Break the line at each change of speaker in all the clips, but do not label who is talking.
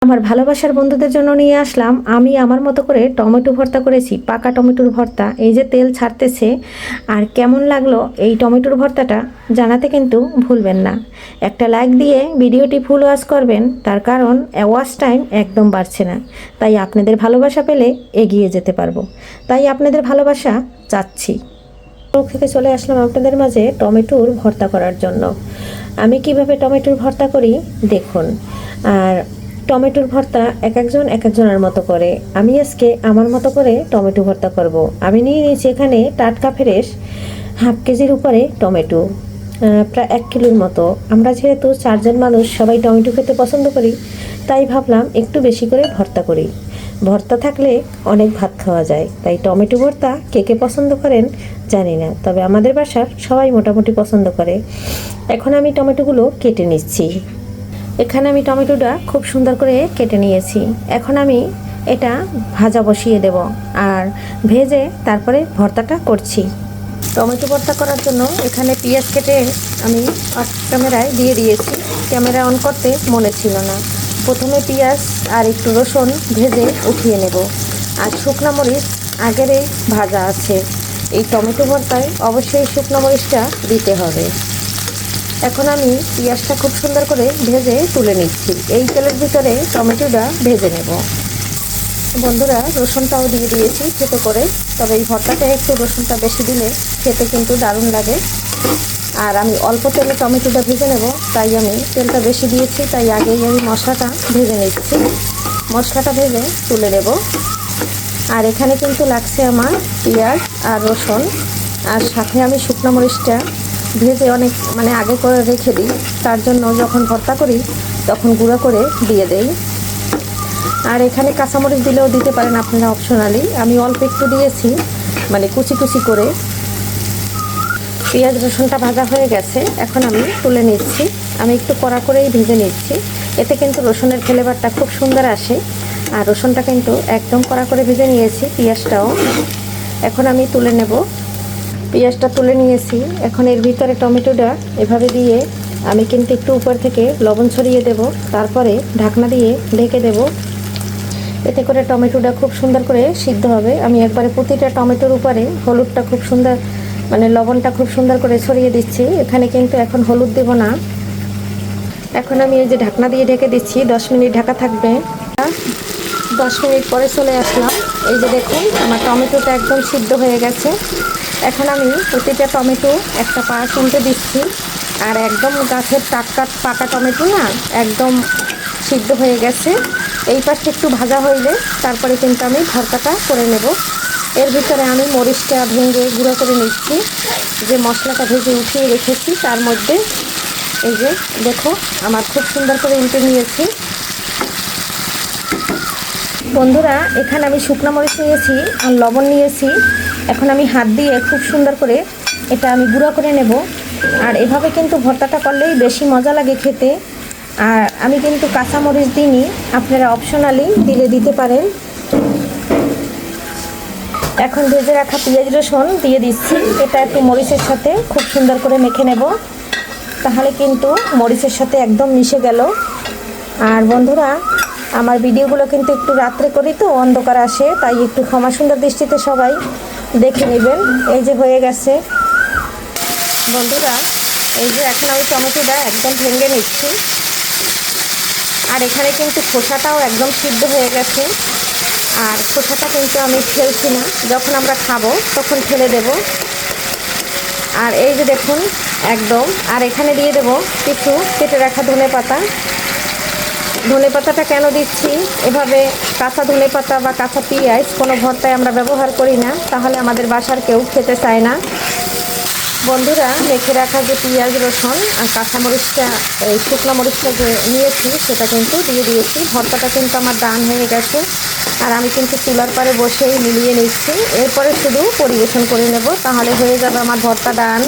আমার ভালোবাসার বন্ধুদের জন্য নিয়ে আসলাম আমি আমার মতো করে টমেটো ভর্তা করেছি। পাকা টমেটোর ভর্তা, এই যে তেল ছাড়তেছে। আর কেমন লাগলো এই টমেটোর ভর্তাটা জানাতে কিন্তু ভুলবেন না। একটা লাইক দিয়ে ভিডিওটি ফুল ওয়াচ করবেন, তার কারণ ওয়াচ টাইম একদম বাড়ছে না। তাই আপনাদের ভালোবাসা পেলে এগিয়ে যেতে পারবো, তাই আপনাদের ভালোবাসা চাচ্ছি। থেকে চলে আসলাম আপনাদের মাঝে টমেটোর ভর্তা করার জন্য। আমি কিভাবে টমেটোর ভর্তা করি দেখুন। আর টমেটোর ভর্তা এক একজনের মতো করে, আমি আজকে আমার মতো করে টমেটো ভর্তা করব। আমি নিয়ে নিয়েছি এখানে টাটকা ফ্রেশ হাফ কেজির উপরে টমেটো, প্রায় 1 কিলোর মতো। আমরা যেহেতু 4 জন মানুষ সবাই টমেটো খেতে পছন্দ করি, তাই ভাবলাম একটু বেশি করে ভর্তা করি। ভর্তা থাকলে অনেক ভাত খাওয়া যায়, তাই টমেটো ভর্তা কে কে পছন্দ করেন জানি না, তবে আমাদের বাসার সবাই মোটামুটি পছন্দ করে। এখন আমি টমেটোগুলো কেটে নিচ্ছি। এখানে আমি টমেটোটা খুব সুন্দর করে কেটে নিয়েছি। এখন আমি এটা ভাজা বসিয়ে দেব, আর ভেজে তারপরে ভর্তাটা করছি। টমেটো ভর্তা করার জন্য এখানে পেঁয়াজ কেটে আমি ক্যামেরায় দিয়ে দিয়েছি। ক্যামেরা অন করতে মনে ছিল না। প্রথমে পেঁয়াজ আর একটু রসুন ভেজে উঠিয়ে নেব। আর শুকনো মরিচ আগেরে ভাজা আছে। এই টমেটো ভর্তায় অবশ্যই শুকনো মরিচটা দিতে হবে। এখন আমি পেঁয়াজটা খুব সুন্দর করে ভেজে তুলে নিচ্ছি। এই তেলের ভিতরে টমেটোটা ভেজে নেব। বন্ধুরা, রসুনটাও দিয়ে দিয়েছি থেতো করে, তবে এই ভর্তাটা একটু রসুনটা বেশি দিলে খেতে কিন্তু দারুণ লাগে। আর আমি অল্প তেলে টমেটোটা ভেজে নেব, তাই আমি তেলটা বেশি দিয়েছি, তাই আগেই আমি মশলাটা ভেজে নিচ্ছি। মশলাটা ভেজে তুলে নেব। আর এখানে কিন্তু লাগছে আমার পেঁয়াজ আর রসুন, আর সাথে আমি শুকনো মরিচটা ভেজে অনেক আগে করে রেখে দিই, তার জন্য যখন ভর্তা করি তখন গুঁড়ো করে দিয়ে দেই। আর এখানে কাঁচামরিচ দিলেও দিতে পারেন আপনারা, অপশনালি। আমি অল্প একটু দিয়েছি, কুচি কুচি করে। পেঁয়াজ রসুনটা ভাজা হয়ে গেছে, এখন আমি তুলে নিচ্ছি। আমি একটু কড়া করেই ভেজে নিচ্ছি, এতে কিন্তু রসুনের ফ্লেভারটা খুব সুন্দর আসে। আর রসুনটা কিন্তু একদম কড়া করে ভেজে নিয়েছি, পেঁয়াজটাও। এখন আমি তুলে নেব। পেঁয়াজটা তুলে নিয়েছি। এখন এর ভিতরে টমেটোটা এভাবে দিয়ে আমি কিন্তু একটু উপর থেকে লবণ ছড়িয়ে দেব, তারপরে ঢাকনা দিয়ে ঢেকে দেব। এতে করে টমেটোটা খুব সুন্দর করে সিদ্ধ হবে। আমি একবারে প্রতিটা টমেটোর উপরে হলুদটা খুব সুন্দর, লবণটা খুব সুন্দর করে ছড়িয়ে দিচ্ছি। এখানে কিন্তু এখন হলুদ দেব না। এখন আমি এই যে ঢাকনা দিয়ে ঢেকে দিচ্ছি, 10 মিনিট ঢাকা থাকবে। 10 মিনিট পরে চলে আসলাম। এই যে দেখুন, আমার টমেটোটা একদম সিদ্ধ হয়ে গেছে। এখন আমি প্রতিটা টমেটো একটা পাশ উল্টে দিচ্ছি। আর একদম গাছের টাটকা পাকা টমেটো না, একদম সিদ্ধ হয়ে গেছে। এই পাশটা একটু ভাজা হইলে তারপরে কিন্তু আমি ভর্তাটা করে নেব। এর ভিতরে আমি মরিচটা ভেঙে গুঁড়ো করে নিচ্ছি। যে মশলাটা ভেজে উঠিয়ে রেখেছি তার মধ্যে এই যে দেখো, আমার খুব সুন্দর করে উল্টে নিয়েছি। বন্ধুরা, এখানে আমি শুকনো মরিচ নিয়েছি আর লবণ নিয়েছি। এখন আমি হাত দিয়ে খুব সুন্দর করে এটা আমি গুঁড়ো করে নেব। আর এভাবে কিন্তু ভর্তাটা করলেই বেশি মজা লাগে খেতে। আর আমি কিন্তু কাঁচা মরিচ দিইনি, আপনারা অপশনালি দিলে দিতে পারেন। এখন ভেজে রাখা পেঁয়াজ রসুন দিয়ে দিচ্ছি। এটা একটু মরিচের সাথে খুব সুন্দর করে মেখে নেব, তাহলে কিন্তু মরিচের সাথে একদম মিশে গেল। আর বন্ধুরা, আমার ভিডিওগুলো কিন্তু একটু রাত্রে করি তো, অন্ধকার আসে, তাই একটু ক্ষমা সুন্দর দৃষ্টিতে সবাই দেখে নেবেন। এই যে হয়ে গেছে বন্ধুরা। এই যে এখন আমি টমেটোটা একদম ভেঙে নিচ্ছি। আর এখানে কিন্তু খোসাটাও একদম সিদ্ধ হয়ে গেছে। আর খোসাটা কিন্তু আমি ফেলছি না, যখন আমরা খাবো তখন ফেলে দেব। আর এই যে দেখুন একদম। আর এখানে দিয়ে দেব কিছু কেটে রাখা ধনেপাতা। ধনেপাতাটা কেন দিচ্ছি এভাবে? কাঁচা ধনেপাতা বা কাঁচা পেঁয়াজ কোনো ভর্তায় আমরা ব্যবহার করি না, তাহলে আমাদের বাসার কেউ খেতে চায় না। বন্ধুরা, মেখে রাখা যে পেঁয়াজ রসুন আর কাঁচামরিচটা, এই শুকনো মরিচটা যে নিয়েছি সেটা কিন্তু দিয়ে দিয়েছি। ভর্তাটা কিন্তু আমার ডান হয়ে গেছে। আর আমি কিন্তু চুলার পাড়ে বসেই মিলিয়ে নিচ্ছি। এরপরে শুধু পরিবেশন করে নেব, তাহলে হয়ে যাবে আমার ভর্তা ডান।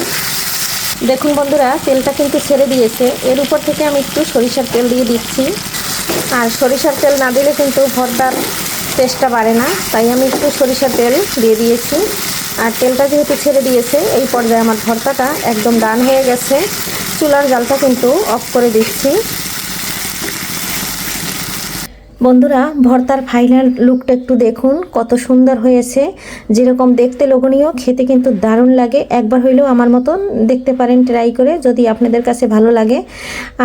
দেখুন বন্ধুরা, তেলটা কিন্তু ছেড়ে দিয়েছে। এর উপর থেকে আমি একটু সরিষার তেল দিয়ে দিচ্ছি। আর সরিষার তেল না দিলে কিন্তু ভর্তার টেস্টটা বাড়ে না, তাই আমি একটু সরিষার তেল দিয়ে দিয়েছি। আর তেলটা যেহেতু ছেড়ে দিয়েছে, এই পর্যায়ে আমার ভর্তাটা একদম ডান হয়ে গেছে। চুলার জালটা কিন্তু অফ করে দিচ্ছি। বন্ধুরা, ভর্তার ফাইনাল লুকটা একটু দেখুন, কত সুন্দর হয়েছে। যেরকম দেখতে লোভনীয়, খেতে কিন্তু দারুণ লাগে। একবার হইলেও আমার মতন দেখতে পারেন ট্রাই করে, যদি আপনাদের কাছে ভালো লাগে।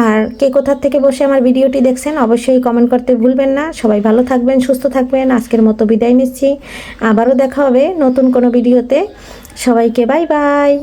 আর কে কোথা থেকে বসে আমার ভিডিওটি দেখছেন অবশ্যই কমেন্ট করতে ভুলবেন না। সবাই ভালো থাকবেন, সুস্থ থাকবেন। আজকের মতো বিদায় নিচ্ছি, আবারও দেখা হবে নতুন কোনো ভিডিওতে। সবাইকে বাই বাই।